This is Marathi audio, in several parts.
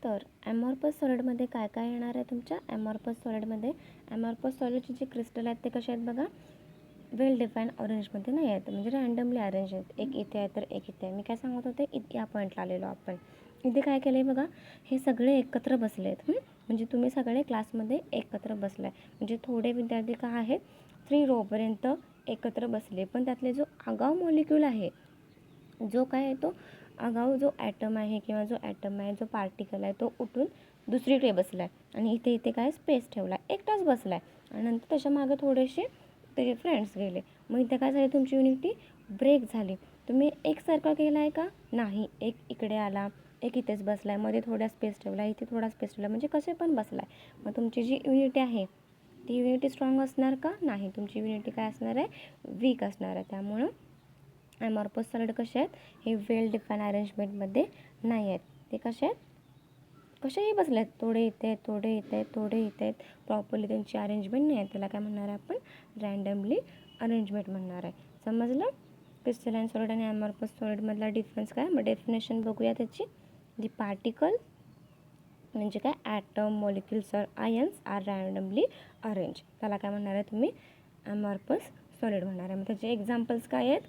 तर ॲमॉर्फस सॉलिडमध्ये काय काय येणार आहे तुमच्या ॲमॉर्फस सॉलिडमध्ये? ॲमॉर्फस सॉलिडचे जे क्रिस्टल आहेत ते कसे आहेत बघा, वेल डिफाईन अरेंजमध्ये नाही आहेत, म्हणजे रँडमली अरेंज आहेत. एक इथे आहे तर एक इथे आहे. मी काय सांगत होते, या पॉईंटला आलेलो आपण. इथे काय केलं आहे बघा, हे सगळे एकत्र बसले आहेत. म्हणजे तुम्ही सगळे क्लासमध्ये एकत्र बसला आहे. म्हणजे थोडे विद्यार्थी का आहेत 3 रोपर्यंत एकत्र बसले, पण त्यातले जो आगाऊ मॉलिक्यूल आहे, जो काय आहे तो आगाऊ जो ॲटम आहे किंवा जो ॲटम आहे, जो पार्टिकल आहे, तो उठून दुसरीकडे बसला आहे आणि इथे इथे काय स्पेस ठेवला आहे, एकटाच बसला आहे. आणि नंतर त्याच्या मागे थोडेसे त्याचे फ्रेंड्स गेले. मग इथे काय झाले, तुमची युनिटी ब्रेक झाली. तुम्ही एक सर्कल केला आहे का? नाही. एक इकडे आला, एक इथेच बसला आहे, मध्ये थोडा स्पेस ठेवला, इथे थोडा स्पेस ठेवला, म्हणजे कसे पण बसला आहे. मग तुमची जी युनिटी आहे ती युनिटी स्ट्रॉंग असणार का? नाही. तुमची युनिटी काय असणार आहे? वीक असणार आहे. त्यामुळं ॲमॉर्फस सॉलिड कसे आहेत? हे वेल डिफाईन अरेंजमेंटमध्ये नाही आहेत. ते कसे आहेत? कसेही बसले आहेत, थोडे इथे आहेत, थोडे इथे आहेत, थोडे इथे आहेत. प्रॉपरली त्यांची अरेंजमेंट नाही आहे. त्याला काय म्हणणार आहे आपण? रँडमली अरेंजमेंट म्हणणार आहे. समजलं? क्रिस्टलाइन सॉलिड आणि ॲमॉर्फस सॉलिडमधला डिफरन्स काय? मग डेफिनेशन बघूया त्याची. दी पार्टिकल म्हणजे काय? ॲटम, मॉलिक्युल्स और आयन्स आर रँडमली अरेंज. त्याला काय म्हणणार आहे तुम्ही? ॲमॉर्फस सॉलिड म्हणणार आहे. मग त्याचे एक्झाम्पल्स काय आहेत?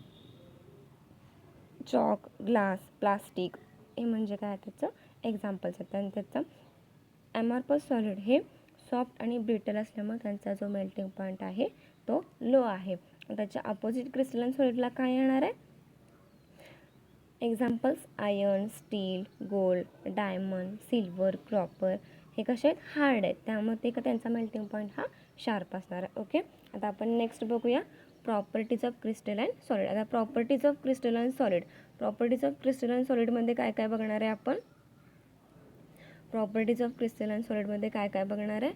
चॉक, ग्लास, प्लास्टिक, हे म्हणजे काय त्याचं एक्झाम्पल्स आहेत. आणि त्याचं ॲमॉर्फस सॉलिड हे सॉफ्ट आणि ब्रिटल असल्यामुळे त्यांचा जो मेल्टिंग पॉईंट आहे तो लो आहे. त्याच्या अपोजिट क्रिस्टलाइन सॉलिडला काय येणार आहे? Examples iron, steel, gold, diamond, silver, copper, हे कसे आहेत? हार्ड आहेत. त्यामुळे ते त्यांचा मेल्टिंग पॉईंट हा शार्प असणार आहे. ओके. आता आपण नेक्स्ट बघूया प्रॉपर्टीज ऑफ क्रिस्टलाइन सॉलिड. आता properties of crystalline solid, properties of crystalline सॉलिडमध्ये काय काय बघणार आहे आपण? प्रॉपर्टीज ऑफ क्रिस्टलाइन सॉलिडमध्ये काय काय बघणार आहे?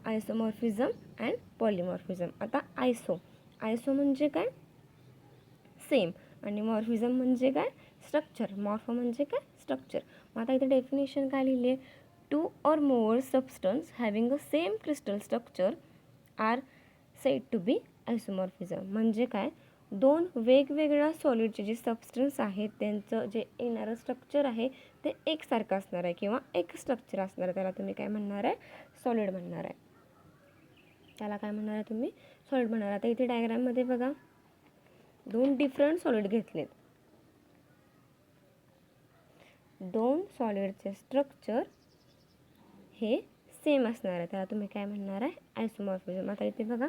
आयसोमॉर्फिझम अँड पॉलिमॉर्फिझम. आता आयसो म्हणजे काय? सेम. आणि मॉर्फिझम म्हणजे काय? स्ट्रक्चर. मॉर्फो म्हणजे काय? स्ट्रक्चर. मग आता इथे डेफिनेशन काय लिहिली आहे? 2 or more substance having a same crystal structure are said to be isomorphism. म्हणजे काय? 2 वेगवेगळ्या सॉलिडचे जे सबस्टन्स आहेत त्यांचं जे येणारं स्ट्रक्चर आहे ते एकसारखं असणार आहे किंवा एक स्ट्रक्चर असणार आहे. त्याला तुम्ही काय म्हणणार आहे? सॉलिड म्हणणार आहे. त्याला काय म्हणणार आहे तुम्ही? सॉलिड म्हणणार. आता इथे डायग्राममध्ये बघा 2 डिफरंट सॉलिड घेतलेत. 2 सॉलिडचे स्ट्रक्चर हे सेम असणार आहे. त्याला तुम्ही काय म्हणणार आहे? आयसोमॉर्फिझम. आता इथे बघा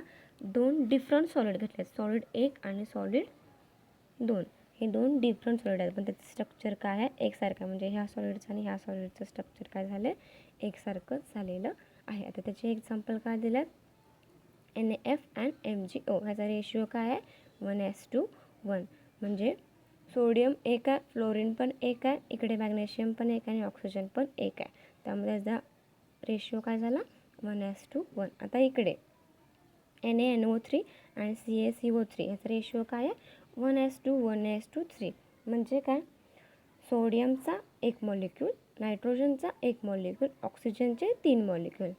2 डिफरंट सॉलिड घेतलेत. सॉलिड 1 आणि सॉलिड 2. हे 2 डिफरंट सॉलिड आहेत, पण त्याचं स्ट्रक्चर काय आहे? एकसारखं. म्हणजे ह्या सॉलिडचं आणि ह्या सॉलिडचं स्ट्रक्चर काय झालं? एकसारखंच झालेलं आहे. आता त्याचे एक्झाम्पल काय दिलं? NaF and MgO. ह्याचा रेशिओ काय आहे? 1:1. म्हणजे सोडियम 1 आहे, फ्लोरीन पण 1 आहे, इकडे मॅग्नेशियम पण 1 आहे आणि ऑक्सिजन पण 1 आहे. त्यामुळे त्याचा रेशिओ काय झाला? 1:1. आता इकडे NaNO3 आणि CaCO3 याचा रेशिओ काय आहे? 1:1:3. म्हणजे काय? सोडियमचा 1 मॉलिक्यूल, नायट्रोजनचा 1 मॉलिक्यूल, ऑक्सिजनचे 3 मॉलिक्यूल.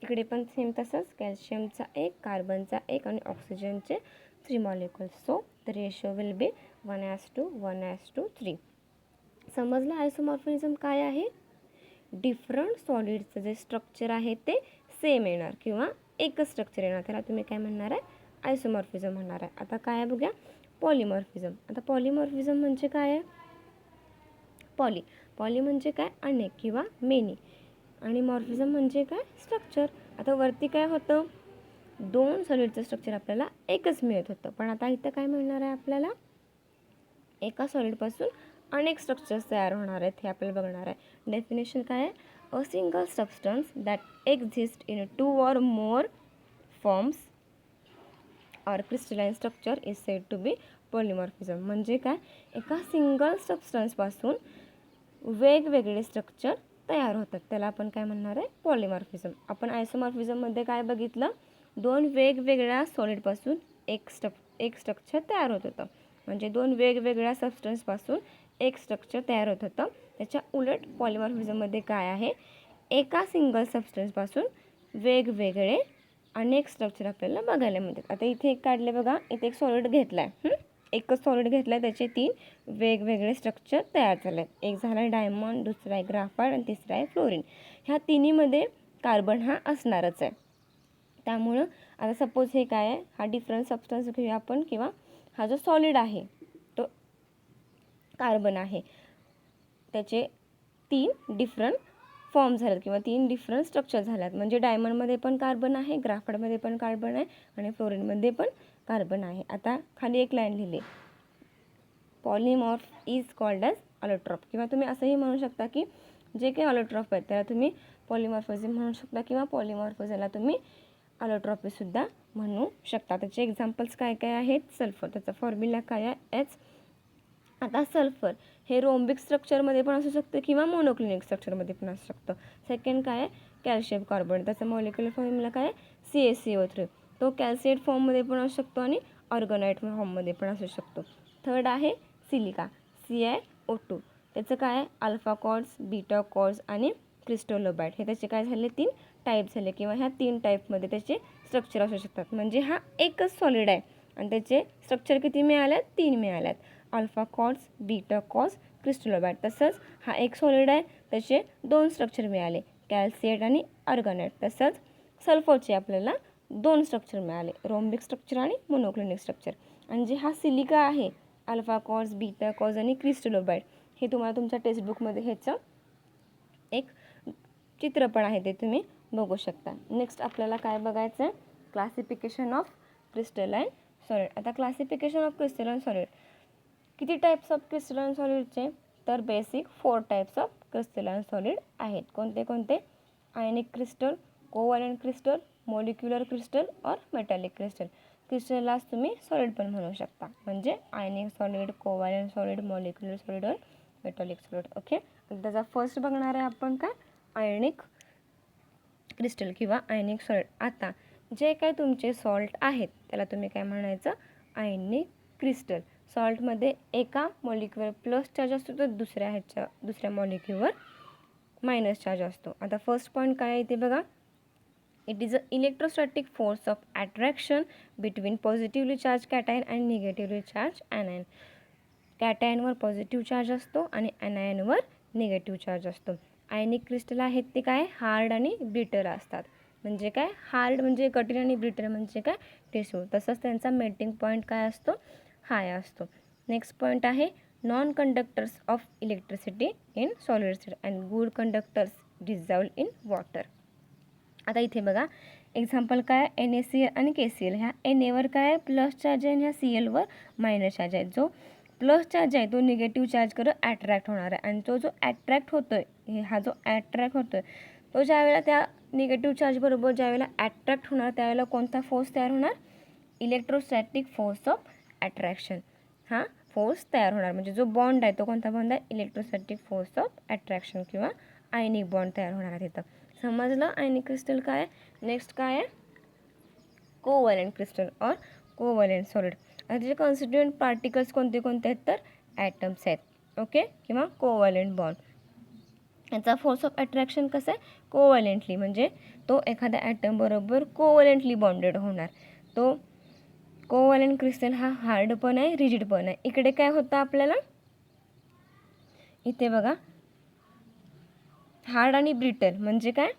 इकडे पण सेम तसंच, कॅल्शियमचा 1, कार्बनचा 1 आणि ऑक्सिजनचे 3 molecules. So the ratio will be 1:1:3. समजलं आयसोमॉर्फिझम काय आहे? डिफरंट सॉलिडचं जे स्ट्रक्चर आहे ते सेम येणार किंवा एकच स्ट्रक्चर येणार. त्याला तुम्ही काय म्हणणार आहे? आयसोमॉर्फिझम म्हणणार आहे. आता काय आहे बघूया? पॉलिमॉर्फिझम. आता पॉलिमॉर्फिझम म्हणजे काय आहे? पॉली म्हणजे काय? अनेक किंवा मेनी. आणि मॉर्फिझम म्हणजे काय? स्ट्रक्चर. आता वरती काय होतं? 2 सॉलिडचं स्ट्रक्चर आपल्याला एकच मिळत होतं, पण आता इथं काय मिळणार आहे आपल्याला? एका सॉलिडपासून अनेक स्ट्रक्चर्स तयार होणार आहेत हे आपल्याला बघणार आहे. डेफिनेशन काय आहे? A single substance that exist in 2 or more forms और crystalline structure is said to be polymorphism. म्हणजे काय? एका सिंगल सबस्टन्सपासून वेगवेगळे स्ट्रक्चर तयार होतात, त्याला आपण काय म्हणणार आहे? पॉलिमॉर्फिझम. आपण आयसोमॉर्फिझममध्ये काय बघितलं? 2 वेगवेगळ्या सॉलिडपासून एक स्ट्रक्चर तयार होत होतं. म्हणजे 2 वेगवेगळ्या सबस्टन्सपासून एक स्ट्रक्चर तयार होत होतं. त्याच्या उलट पॉलिमॉर्फिझममध्ये काय आहे? एका सिंगल सबस्टन्सपासून वेगवेगळे अनेक स्ट्रक्चर आपल्याला बघायला मिळतात. आता इथे एक काढले बघा, इथे एक सॉलिड घेतला आहे. एकच सॉलिड घेतलं आहे, त्याचे 3 वेगवेगळे स्ट्रक्चर तयार झाले आहेत. एक झाला आहे डायमंड, दुसरा आहे ग्राफाईट आणि तिसरा आहे फ्लोरीन. ह्या तिन्हीमध्ये कार्बन हा असणारच आहे. त्यामुळं आता सपोज हे काय आहे, हा डिफरंट सबस्टन्स घेऊया आपण, किंवा हा जो सॉलिड आहे तो कार्बन आहे, त्याचे 3 डिफरंट फॉर्म झालेत किंवा 3 डिफरंट स्ट्रक्चर झाल्यात. म्हणजे डायमंडमध्ये पण कार्बन आहे, ग्राफाईटमध्ये पण कार्बन आहे आणि फ्लोरीनमध्ये पण कार्बन आहे. आता खाली एक लाईन लिहिली, पॉलिमॉर्फ इज कॉल्ड ॲज ऑलोट्रॉप, किंवा तुम्ही असंही म्हणू शकता की जे काही ऑलोट्रॉप आहेत त्याला तुम्ही पॉलिमॉर्फिझम म्हणू शकता, किंवा पॉलिमॉर्फिझमला तुम्ही ऑलोट्रॉपीसुद्धा म्हणू शकता. त्याचे एक्झाम्पल्स काय काय आहेत? सल्फर, त्याचा फॉर्म्युला काय आहे? एच. आता सल्फर हे रोम्बिक स्ट्रक्चरमध्ये पण असू शकतं किंवा मोनोक्लिनिक स्ट्रक्चरमध्ये पण असू शकतं. सेकंड काय आहे? कॅल्शियम कार्बोनेट, त्याचा मॉलिक्युलर फॉर्म्युला काय आहे? CaCO3, तो कॅल्सिएट फॉर्ममध्ये पण असू शकतो आणि ऑर्गनाईट फॉर्ममध्ये पण असू शकतो. थर्ड आहे सिलिका, CiO2, त्याचं काय आहे? अल्फा कॉर्ड्स, बीटा कॉर्ड्स आणि क्रिस्टलोबाइट, हे त्याचे काय झाले? 3 टाईप झाले, किंवा ह्या 3 टाईपमध्ये त्याचे स्ट्रक्चर असू शकतात. म्हणजे हा एकच सॉलिड आहे आणि त्याचे स्ट्रक्चर किती मिळाल्यात? 3 मिळाल्यात, अल्फा कॉर्ड्स, बीटा कॉर्ड्स, क्रिस्टलोबाइट. तसंच हा एक सॉलिड आहे, त्याचे 2 स्ट्रक्चर मिळाले, कॅल्सिएट आणि ऑर्गनाईट. तसंच सल्फरचे आपल्याला 2 स्ट्रक्चर मिळाले, रोम्बिक स्ट्रक्चर आणि मोनोक्लिनिक स्ट्रक्चर. आणि जे हा सिलिका आहे, अल्फा कॉर्ड्स, बीटा कॉर्ड्स आणि क्रिस्टलोबाइट, हे तुम्हाला तुमच्या टेक्स्टबुकमध्ये ह्याचं एक चित्र पण आहे, ते तुम्ही बघू शकता. नेक्स्ट आपल्याला काय बघायचं आहे? Classification of crystalline solid. आता क्लासिफिकेशन ऑफ क्रिस्टलाइन सॉलिड, किती टाईप्स ऑफ क्रिस्टलाइन सॉलिडचे? तर basic 4 types of crystalline solid आहेत. कोणते कोणते? Ionic crystal, covalent crystal, molecular crystal और मेटॅलिक क्रिस्टल. क्रिस्टललाच तुम्ही सॉलिड पण म्हणू शकता, म्हणजे ionic solid, covalent solid, molecular solid और मेटॅलिक सॉलिड. ओके, त्याचा फर्स्ट बघणार आहे आपण काय? आयनिक क्रिस्टल किंवा आयनिक सॉलिड. आता जे काय तुमचे सॉल्ट आहेत त्याला तुम्ही काय म्हणायचं? आयनिक क्रिस्टल. सॉल्टमध्ये एका मॉलिक्युलर प्लस चार्ज असतो तर दुसऱ्या मॉलिक्युलर मायनस चार्ज असतो. आता फर्स्ट पॉईंट काय आहे ते बघा, it is a electrostatic force of attraction between positively charge cation आणि निगेटिव्हली चार्ज ॲनायन. कॅटायनवर पॉझिटिव्ह चार्ज असतो आणि ॲनायनवर निगेटिव्ह चार्ज असतो. आयनिक क्रिस्टल आहेत ते काय? हार्ड आणि ब्रिटल असतात. म्हणजे काय? हार्ड म्हणजे कठीण आणि ब्रिटल म्हणजे काय? ठिसूळ. तसंच त्यांचा मेल्टिंग पॉईंट काय असतो? हाय असतो. नेक्स्ट पॉईंट आहे non conductors of electricity in solid state and good conductors dissolved in water. आता इथे बघा एक्झाम्पल काय? NaCl आणि KCl. ह्या Naवर काय प्लस चार्ज आहे आणि ह्या Clवर मायनस चार्ज आहे. जो प्लस चार्ज आहे तो निगेटिव्ह चार्ज करत ॲट्रॅक्ट होणार आहे, आणि तो जो ॲट्रॅक्ट होतो आहे, हा जो ॲट्रॅक्ट होतो आहे तो ज्यावेळेला त्या निगेटिव्ह चार्जबरोबर ज्यावेळेला ॲट्रॅक्ट होणार त्यावेळेला कोणता फोर्स तयार होणार? इलेक्ट्रोस्टॅटिक फोर्स ऑफ अट्रॅक्शन हा फोर्स तयार होणार. म्हणजे जो बॉन्ड आहे तो कोणता बॉन्ड आहे? इलेक्ट्रोस्टॅटिक फोर्स ऑफ अट्रॅक्शन किंवा आयनिक बॉन्ड तयार होणार आहे तिथं. समजलं आयनिक क्रिस्टल काय आहे? नेक्स्ट काय आहे? कोव्हॅलेंट क्रिस्टल और कोव्हॅलेंट सॉलिड. आता त्याचे कॉन्स्टिट्युएंट पार्टिकल्स कोणते कोणते आहेत? तर ॲटम्स आहेत. ओके, किंवा कोव्हॅलेंट बॉन्ड. याचा फोर्स ऑफ अट्रॅक्शन कसं आहे? कोव्हॅलेंटली, म्हणजे तो एखाद्या ॲटम बरोबर कोव्हॅलेंटली बॉन्डेड होणार. तो कोव्हॅलेंट क्रिस्टल हा हार्ड पण आहे, रिजिड पण आहे. इकडे काय होतं आपल्याला? इथे बघा हार्ड आणि ब्रिटल म्हणजे काय?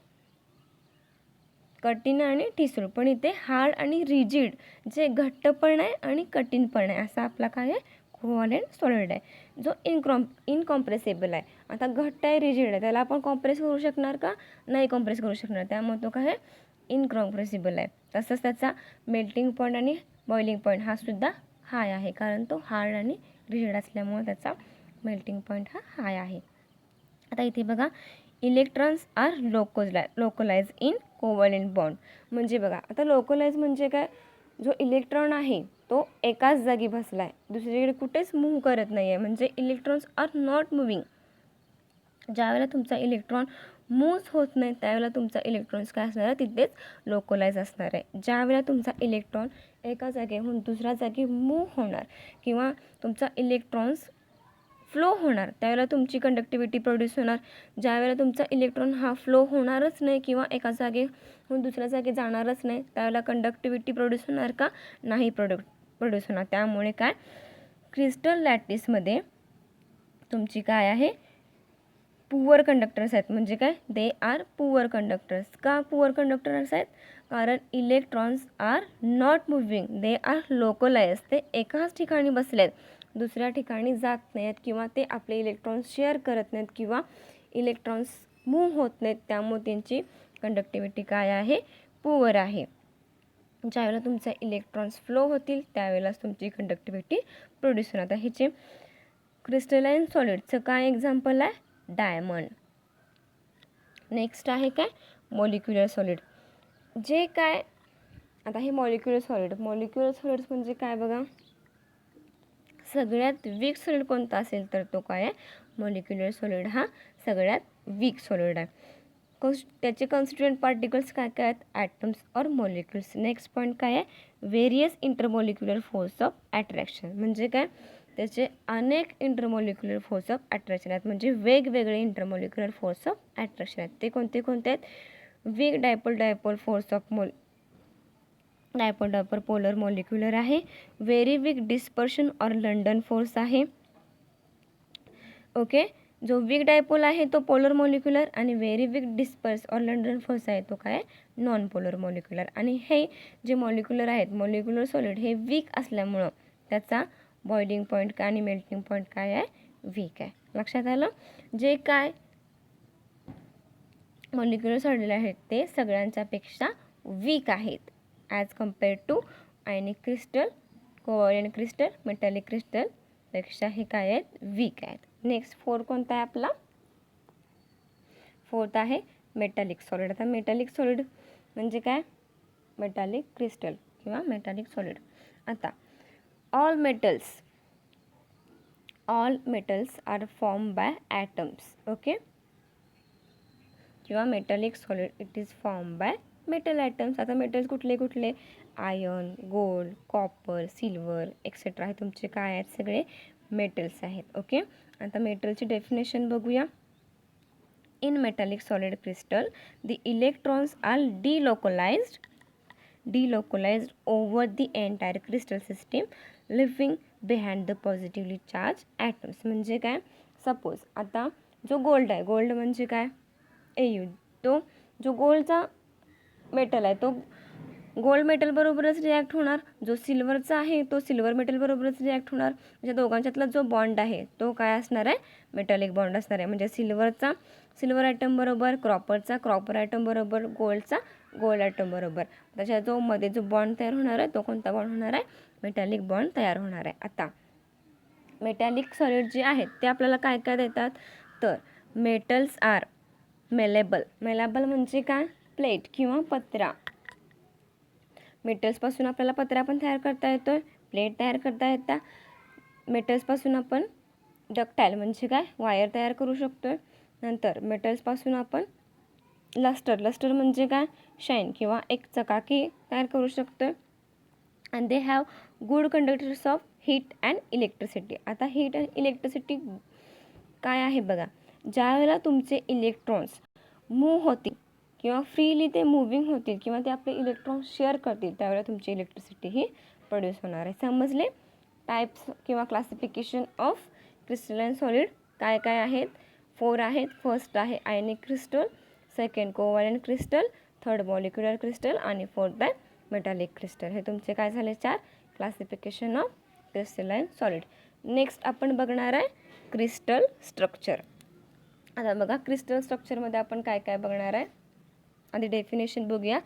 कठीण आणि ठिसूळ. पण इथे हार्ड आणि रिजिड, जे घट्ट पण आहे आणि कठीण पण आहे, असा आपला काय आहे? कोव्हॅलेंट सॉलिड आहे, जो इनकॉम्प्रेसिबल आहे. आता घट्ट आहे, रिजिड आहे, त्याला आपण कॉम्प्रेस करू शकणार का? नाही कॉम्प्रेस करू शकणार, त्यामुळे तो काय आहे? इनकॉम्प्रेसिबल आहे. तसंच त्याचा मेल्टिंग पॉईंट आणि बॉइलिंग पॉईंट हा सुद्धा हाय आहे, कारण तो हार्ड आणि रिजिड असल्यामुळे त्याचा मेल्टिंग पॉईंट हा हाय आहे. आता इथे बघा electrons are localise in covalent bond. म्हणजे बघा आता लोकलाइज म्हणजे काय? जो इलेक्ट्रॉन आहे तो एकाच जागी बसला आहे, दुसरीकडे कुठेच मूव्ह करत नाही आहे, म्हणजे इलेक्ट्रॉन्स आर नॉट मुव्हिंग. ज्यावेळेला तुमचा इलेक्ट्रॉन मूव्ह होत नाही त्यावेळेला तुमचा इलेक्ट्रॉन्स काय असणार आहे? तिथेच लोकलाइज असणार आहे. ज्यावेळेला तुमचा इलेक्ट्रॉन एका जागेहून दुसऱ्या जागी मूव्ह होणार किंवा तुमचा इलेक्ट्रॉन्स फ्लो होणार त्यावेळेला तुमची कंडक्टिव्हिटी प्रोड्यूस होणार. ज्यावेळेला तुमचा इलेक्ट्रॉन हा फ्लो होणारच नाही किंवा एका जागेहून दुसऱ्या जागी जाणारच नाही त्यावेळेला कंडक्टिव्हिटी प्रोड्यूस होणार का? नाही प्रोड्यूस होणार. त्यामुळे काय? क्रिस्टल लॅटिसमध्ये तुमची काय आहे, पुअर कंडक्टर्स आहेत. म्हणजे काय, दे आर पुअर कंडक्टर्स. का पुअर कंडक्टर्स आहेत, कारण electrons are not moving, they are localise. ते एकाच ठिकाणी बसले आहेत, दुसऱ्या ठिकाणी जात नाहीत किंवा ते आपले इलेक्ट्रॉन्स शेअर करत नाहीत किंवा इलेक्ट्रॉन्स मूव्ह होत नाहीत. त्यामुळे त्यांची कंडक्टिव्हिटी काय आहे, पुअर आहे. ज्यावेळेला तुमचे इलेक्ट्रॉन्स फ्लो होतील त्यावेळेलाच तुमची कंडक्टिव्हिटी प्रोड्यूस होणार. आता ह्याचे क्रिस्टलाइन सॉलिडचं काय एक्झाम्पल आहे, डायमंड. नेक्स्ट आहे काय, मॉलिक्युलर सॉलिड. जे काय, आता हे मॉलिक्युलर सॉलिड्स म्हणजे काय बघा, सगळ्यात वीक सॉलिड कोणता असेल तर तो काय आहे, मॉलिक्युलर सॉलिड हा सगळ्यात वीक सॉलिड आहे. त्याचे कॉन्स्टिट्युएंट पार्टिकल्स काय काय आहेत, ॲटम्स और मॉलिक्युल्स. नेक्स्ट पॉईंट काय आहे, various intermolecular force of attraction. म्हणजे काय, त्याचे अनेक इंटरमॉलिक्युलर फोर्स ऑफ अट्रॅक्शन आहेत. म्हणजे वेगवेगळे इंटरमॉलिक्युलर फोर्स ऑफ अट्रॅक्शन आहेत. ते कोणते कोणते आहेत, weak dipole force of dipole polar molecular आहे. Very weak dispersion or London force आहे. ओके, जो वीक डायपोल आहे तो पोलर मॉलिक्युलर आणि very weak disperse or London force आहे तो काय, नॉन पोलर मॉलिक्युलर. आणि हे जे मॉलिक्युलर आहेत, मॉलिक्युलर सॉलिड हे वीक असल्यामुळं त्याचा बॉइलिंग पॉईंट काय आणि मेल्टिंग पॉईंट काय आहे, वीक आहे. लक्षात आलं. जे काय मॉलिक्युलर सॉलिड आहेत ते सगळ्यांच्यापेक्षा वीक आहेत as compared to ionic crystal, covalent crystal, metallic crystal पेक्षा हे काय आहेत, वीक आहेत. नेक्स्ट 4 कोणता आहे आपला, 4th आहे मेटॅलिक सॉलिड. आता मेटॅलिक सॉलिड म्हणजे काय, मेटॅलिक क्रिस्टल किंवा मेटॅलिक सॉलिड. आता all metals are form by atoms. Okay, किंवा metallic solid it is form by metal atoms. आता मेटल्स कुठले कुठले, iron, gold, copper, silver etcetera हे तुमचे काय आहेत, सगळे मेटल्स आहेत. ओके, आता मेटलची डेफिनेशन बघूया. In metallic solid crystal the electrons are delocalized over the entire crystal system leaving behind the positively charged atoms. म्हणजे काय, सपोज आता जो गोल्ड आहे, गोल्ड म्हणजे काय, AU, तो जो गोल्डचा मेटल आहे तो गोल्ड मेटल बरोबरच रिॲक्ट होणार. जो सिल्वरचा आहे तो सिल्वर मेटल बरोबरच रिॲक्ट होणार. म्हणजे दोघांच्यातला जो बॉन्ड आहे तो काय असणार आहे, मेटॅलिक बॉन्ड असणार आहे. म्हणजे सिल्वरचा सिल्वर ॲटम बरोबर, कॉपर ॲटम बरोबर, गोल्डचा गोल्ड ॲटम बरोबर. त्याच्या जो मध्ये जो बॉन्ड तयार होणार आहे तो कोणता बॉन्ड होणार आहे, मेटॅलिक बॉन्ड तयार होणार आहे. आता मेटॅलिक सॉलिड जे आहेत ते आपल्याला काय काय देतात, तर मेटल्स आर मेलेबल. म्हणजे काय, प्लेट किंवा पत्रा. मेटल्सपासून आपल्याला पत्रा पण तयार करता येतो आहे, प्लेट तयार करता येतात. मेटल्सपासून आपण डक्टाईल म्हणजे काय, वायर तयार करू शकतो आहे. नंतर मेटल्सपासून आपण लस्टर म्हणजे काय, शाईन किंवा एक चकाकी तयार करू शकतो आहे. And they have good conductors of heat and electricity. आता हीट अँड इलेक्ट्रिसिटी काय आहे बघा, ज्यावेळेला तुमचे इलेक्ट्रॉन्स मूव्ह होतील किंवा फ्रीली ते मुव्हिंग होतील किंवा ते आपले इलेक्ट्रॉन्स शेअर करतील त्यावेळेला तुमची इलेक्ट्रिसिटी ही प्रोड्यूस होणार आहे. समजले. टाईप्स किंवा क्लासिफिकेशन ऑफ क्रिस्टलाइन सॉलिड काय काय आहेत, 4 आहेत. फर्स्ट आहे ionic crystal, second covalent crystal, third molecular crystal आणि 4th आहे मेटॅलिक क्रिस्टल. हे तुमचे काय झाले 4 classification of crystalline solid. Next आपण बघणार आहे क्रिस्टल स्ट्रक्चर. आता बघा क्रिस्टल स्ट्रक्चरमध्ये आपण काय काय बघणार आहे, आधी डेफिनेशन बघूया.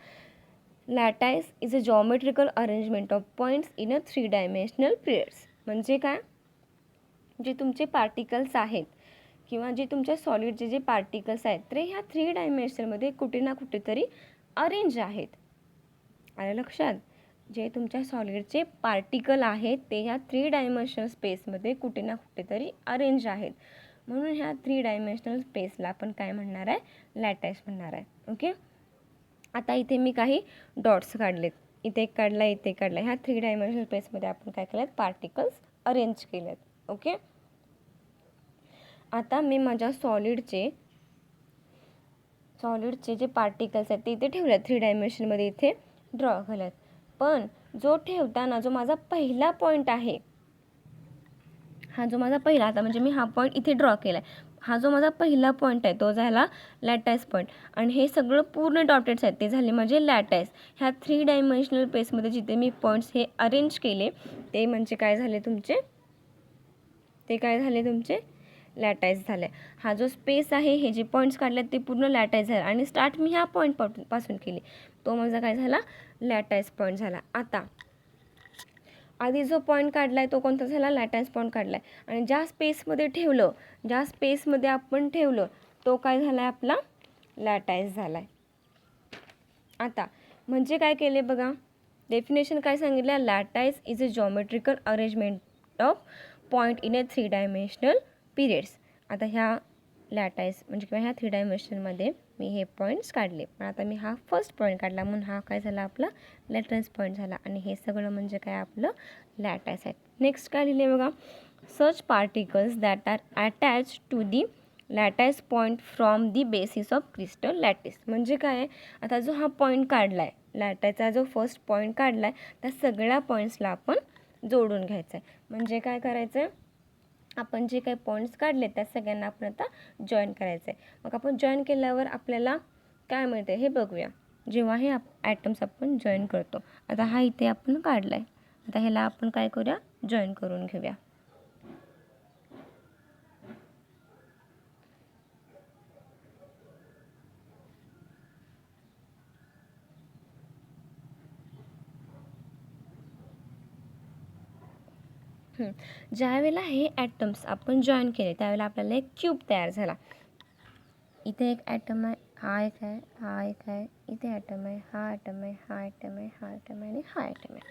Lattice is a geometrical arrangement of points in a 3 dimensional periods. म्हणजे काय, जे तुमचे पार्टिकल्स आहेत किंवा जे तुमच्या सॉलिडचे जे पार्टिकल्स आहेत ते ह्या 3 डायमेन्शनमध्ये कुठे ना कुठेतरी अरेंज आहेत. आलं लक्षात, जे तुमच्या सॉलिडचे पार्टिकल आहेत ते ह्या 3 डायमेन्शनल स्पेसमध्ये कुठे ना कुठेतरी अरेंज आहेत. म्हणून ह्या 3 डायमेन्शनल स्पेसला आपण काय म्हणणार आहे, लॅटाईस म्हणणार आहे. ओके, आता इथे मी काही डॉट्स काढलेत, इथे एक काढला, इथे काढला. ह्या 3 डायमेन्शनल स्पेसमध्ये आपण काय केलं, पार्टिकल्स अरेंज केलेत. ओके, आता मी माझ्या सॉलिडचे जे पार्टिकल्स आहेत ते इथे ठेवलेत 3 डायमेन्शनमध्ये, इथे ड्रॉ केलेत. पण जो ठेवताना जो माझा पहिला पॉईंट आहे हा जो माझा पहिला आता म्हणजे मी हा पॉईंट इथे ड्रॉ केला आहे, हा जो माझा पहिला पॉईंट आहे तो झाला लॅटाईस पॉईंट, आणि हे सगळं पूर्ण डॉटेड्स आहेत ते झाले माझे लॅटाईस. ह्या 3 डायमेन्शनल स्पेसमध्ये जिथे मी पॉईंट्स हे अरेंज केले ते म्हणजे काय झाले तुमचे, ते काय झाले तुमचे लॅटाईस झाले. हा जो स्पेस आहे, हे जे पॉईंट्स काढले ते पूर्ण लॅटाईस झाले, आणि स्टार्ट मी ह्या पॉईंट पासून केली, तो माझा काय झाला लॅटाईस पॉईंट झाला. आता आधी जो पॉईंट काढला आहे तो कोणता झाला लॅटाईस पॉईंट काढला आहे, आणि ज्या स्पेसमध्ये ठेवलं, ज्या स्पेसमध्ये आपण ठेवलं तो काय झाला आहे आपला लॅटाईस झाला आहे. आता म्हणजे काय केले बघा, डेफिनेशन काय सांगितलं, lattice is a geometrical arrangement of point in a 3 dimensional periods. आता ह्या लॅटाईस म्हणजे किंवा ह्या 3 डायमेन्शनमध्ये मी हे पॉईंट्स काढले, पण आता मी हा फर्स्ट पॉईंट काढला म्हणून हा काय झाला आपला लॅटाईस पॉईंट झाला, आणि हे सगळं म्हणजे काय आपलं लॅटाईस आहे. नेक्स्ट काय लिहिले बघा, such particles that are attach to the lattice point from the basis of crystal lattice. म्हणजे काय आहे, आता जो हा पॉईंट काढला आहे लॅटाईसचा, जो फर्स्ट पॉईंट काढला आहे त्या सगळ्या पॉईंट्सला आपण जोडून घ्यायचं आहे. म्हणजे काय करायचं आहे, आपण जे काही पॉईंट्स काढले त्या सगळ्यांना आपण आता जॉईन करायचं आहे. मग आपण जॉईन केल्यावर आपल्याला काय मिळते हे बघूया, जेव्हा हे ॲटम्स आपण जॉईन करतो. आता हा इथे आपण काढला आहे, आता ह्याला आपण काय करूया जॉईन करून घेऊया. ज्या वेळेला हे ॲटम्स आपण जॉईन केले त्यावेळेला आपल्याला एक क्यूब तयार झाला. इथे एक ॲटम आहे, हा एक आहे, हा एक आहे, इथे ॲटम आहे, हा ॲटम आहे, हा ॲटम आहे, हा ॲटम आहे आणि हा ॲटम आहे.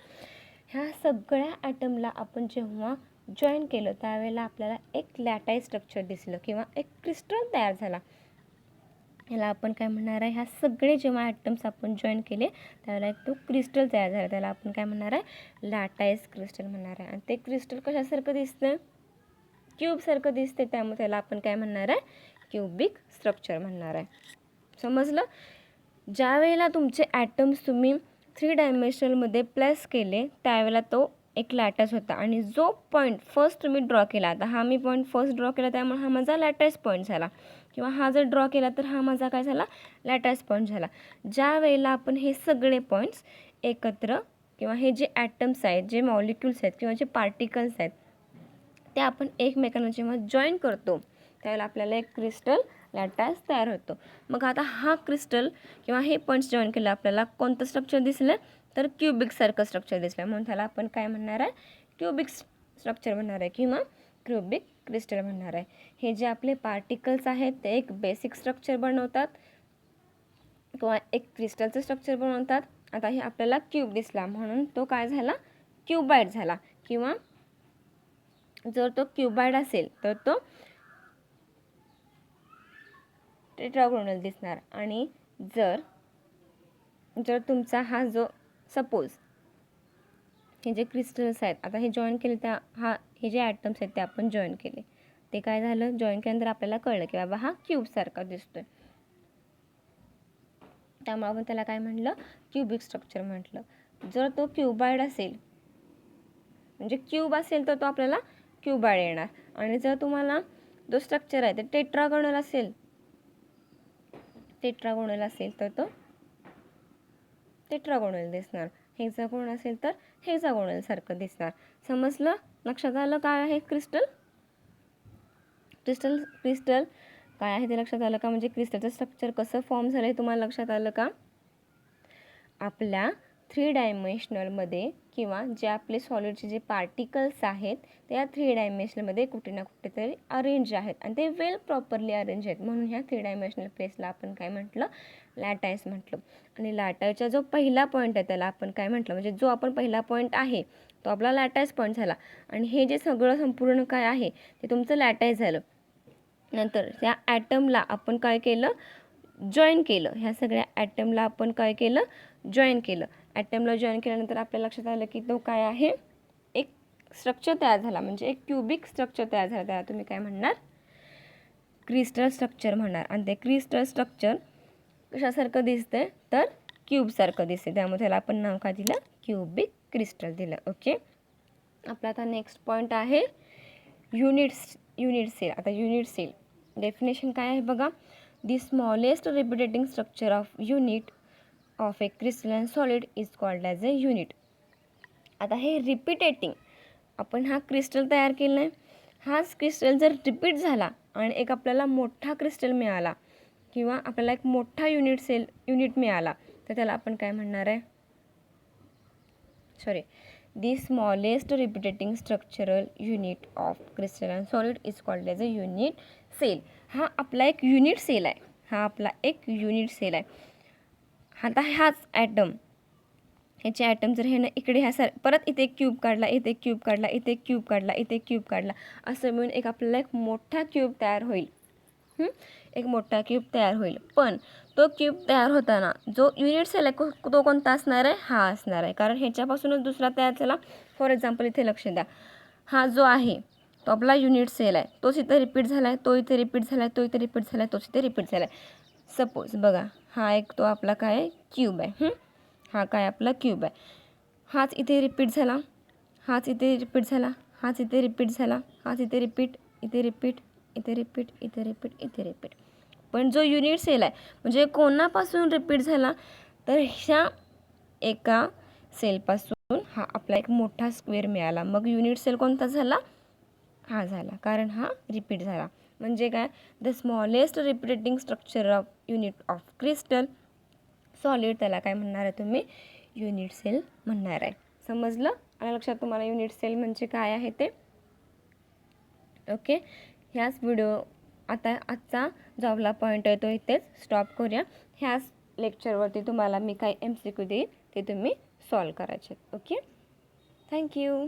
ह्या सगळ्या ॲटमला आपण जेव्हा जॉईन केलं त्यावेळेला आपल्याला एक लॅटाईस स्ट्रक्चर दिसलं किंवा एक क्रिस्टल तयार झाला. ह्याला आपण काय म्हणणार आहे, ह्या सगळे जेव्हा ॲटम्स आपण जॉईन केले त्यावेळेला एक तो क्रिस्टल तयार झाला, त्याला आपण काय म्हणणार आहे लॅटाईस क्रिस्टल म्हणणार आहे. आणि ते क्रिस्टल कशासारखं दिसतं, क्यूबसारखं दिसते, त्यामुळे त्याला आपण काय म्हणणार आहे क्यूबिक स्ट्रक्चर म्हणणार आहे. समजलं. ज्या वेळेला तुमचे ॲटम्स तुम्ही 3 डायमेन्शनलमध्ये प्लेस केले त्यावेळेला तो एक लॅटाईस होता, आणि जो पॉईंट फर्स्ट तुम्ही ड्रॉ केला, आता हा मी पॉईंट फर्स्ट ड्रॉ केला त्यामुळे हा माझा लॅटाईस पॉईंट झाला, किंवा हा जर ड्रॉ केला तर हा माझा काय झाला लॅटाईस पॉईंट झाला. ज्या वेळेला आपण हे सगळे पॉईंट्स एकत्र किंवा हे जे ॲटम्स आहेत, जे मॉलिक्युल्स आहेत किंवा जे पार्टिकल्स आहेत ते आपण एकमेकांना जेव्हा जॉईन करतो त्यावेळेला आपल्याला एक क्रिस्टल लॅटाईस तयार होतो. मग आता हा क्रिस्टल किंवा हे पॉईंट्स जॉईन केलं आपल्याला कोणतं स्ट्रक्चर दिसलं तर क्यूबिकसारखं स्ट्रक्चर दिसलं, म्हणून त्याला आपण काय म्हणणार आहे क्यूबिक स्ट्रक्चर म्हणणार आहे किंवा क्यूबिक क्रिस्टल म्हणणार आहे. हे जे आपले पार्टिकल्स आहेत ते एक बेसिक स्ट्रक्चर बनवतात किंवा एक क्रिस्टलचं स्ट्रक्चर बनवतात. आता हे आपल्याला क्यूब दिसला म्हणून तो काय झाला क्यूबाइड झाला, किंवा जर तो क्यूबाइड असेल तर तो टेट्रागोनल दिसणार. आणि जर तुमचा हा जो सपोज हे जे क्रिस्टल्स आहेत आता हे जॉईन केले त्या हे जे ॲटम्स आहेत ते आपण जॉईन केले, ते काय झालं जॉईन केल्यानंतर आपल्याला कळलं की बाबा हा क्यूबसारखा दिसतोय, त्यामुळे आपण त्याला काय म्हटलं क्यूबिक स्ट्रक्चर म्हटलं. जर तो क्यूबाइड असेल म्हणजे क्यूब असेल तर तो आपल्याला क्यूबाइड येणार, आणि जर तुम्हाला जो स्ट्रक्चर आहे ते टेट्रागोनल असेल तर तो टेट्रागोनल दिसणार, हेक्सागोनल असेल तर हेक्सागोनल सारखं दिसणार. समजलं, लक्षात आलं काय आहे क्रिस्टल काय आहे ते लक्षात आलं का, म्हणजे क्रिस्टलचं स्ट्रक्चर कसं फॉर्म झालं आहे तुम्हाला लक्षात आलं का. आपल्या 3 डायमेन्शनलमध्ये किंवा जे आपले सॉलिडचे जे पार्टिकल्स आहेत ते या 3 डायमेन्शनलमध्ये कुठे ना कुठेतरी अरेंज आहेत, आणि ते वेल प्रॉपरली अरेंज आहेत, म्हणून ह्या 3 डायमेन्शनल प्लेसला आपण काय म्हटलं लॅटाईस म्हटलं. आणि लॅटाईसचा जो पहिला पॉईंट आहे त्याला आपण काय म्हटलं, म्हणजे जो आपण पहिला पॉईंट आहे तो आपला लॅटाईस पॉईंट झाला, आणि हे जे सगळं संपूर्ण काय आहे ते तुमचं लॅटाईस झालं. नंतर त्या ॲटमला आपण काय केलं जॉईन केलं, ह्या सगळ्या ॲटमला आपण काय केलं जॉईन केलं. ॲटमला जॉईन केल्यानंतर आपल्या लक्षात आलं की तो काय आहे एक स्ट्रक्चर तयार झाला, म्हणजे एक क्यूबिक स्ट्रक्चर तयार झाला, त्याला तुम्ही काय म्हणणार क्रिस्टल स्ट्रक्चर म्हणणार. आणि ते क्रिस्टल स्ट्रक्चर कशासारखं दिसतंय तर क्यूबसारखं दिसते, त्यामुळे त्याला आपण नाव काय दिलं क्यूबिक क्रिस्टल दिलं. ओके. आपला आता नेक्स्ट पॉईंट आहे युनिट सेल. आता युनिट सेल डेफिनेशन काय आहे बघा, दी smallest repeating structure of unit of A crystalline solid is called as a unit. आता हे रिपीटेटिंग, आपण हा क्रिस्टल तयार केला आहे, हाच क्रिस्टल जर रिपीट झाला आणि एक आपल्याला मोठा क्रिस्टल मिळाला किंवा आपल्याला एक मोठा युनिट मिळाला, तर त्याला आपण काय म्हणणार आहे, the smallest repeating structural unit of crystalline solid is called as a unit cell. हा आपला एक युनिट सेल आहे, हा आपला एक युनिट सेल आहे. आता हाच ॲटम, ह्याचे ॲटम जर हे ना इकडे ह्या परत इथे एक क्यूब काढला, इथे एक क्यूब काढला, इथे एक क्यूब काढला, इथे एक क्यूब काढला, असं मिळून एक आपल्याला एक मोठा क्यूब तयार होईल. एक मोठा क्यूब तयार होईल. पण तो क्यूब तयार होताना जो युनिट सेल आहे तो कोणता असणार आहे, हा असणार आहे. कारण ह्याच्यापासूनच दुसरा तयार झाला. फॉर एक्झाम्पल इथे लक्ष द्या, हा जो आहे तो आपला युनिट सेल आहे, तोच इथे रिपीट झाला आहे, तो इथे रिपीट झाला आहे, तो इथे रिपीट झाला आहे, तोच इथे रिपीट झाला आहे. सपोज बघा, हा एक तो आपला काय आहे, क्यूब आहे. हा काय आपला क्यूब आहे, हाच इथे रिपीट झाला, हाच इथे रिपीट झाला, हाच इथे रिपीट झाला, हाच इथे रिपीट, इथे रिपीट, इथे रिपीट, इथे रिपीट, इथे रिपीट. पण जो युनिट सेल आहे म्हणजे कोणापासून रिपीट झाला, तर ह्या एका सेलपासून हा आपला एक मोठा स्क्वेअर मिळाला. मग युनिट सेल कोणता झाला, हा झाला, कारण हा रिपीट झाला. म्हणजे काय, the smallest repeating structure of unit of crystal solid, त्याला काय म्हणणार आहे तुम्ही, युनिट सेल म्हणणार आहे. समजलं आणि लक्षात तुम्हाला युनिट सेल म्हणजे काय आहे ते. ओके, ह्याच व्हिडिओ आता आजचा जो आपला पॉईंट आहे तो इथेच स्टॉप करूया. ह्याच लेक्चरवरती तुम्हाला मी काय MCQ देईन ते तुम्ही सॉल्व करायचे. Okay, thank you.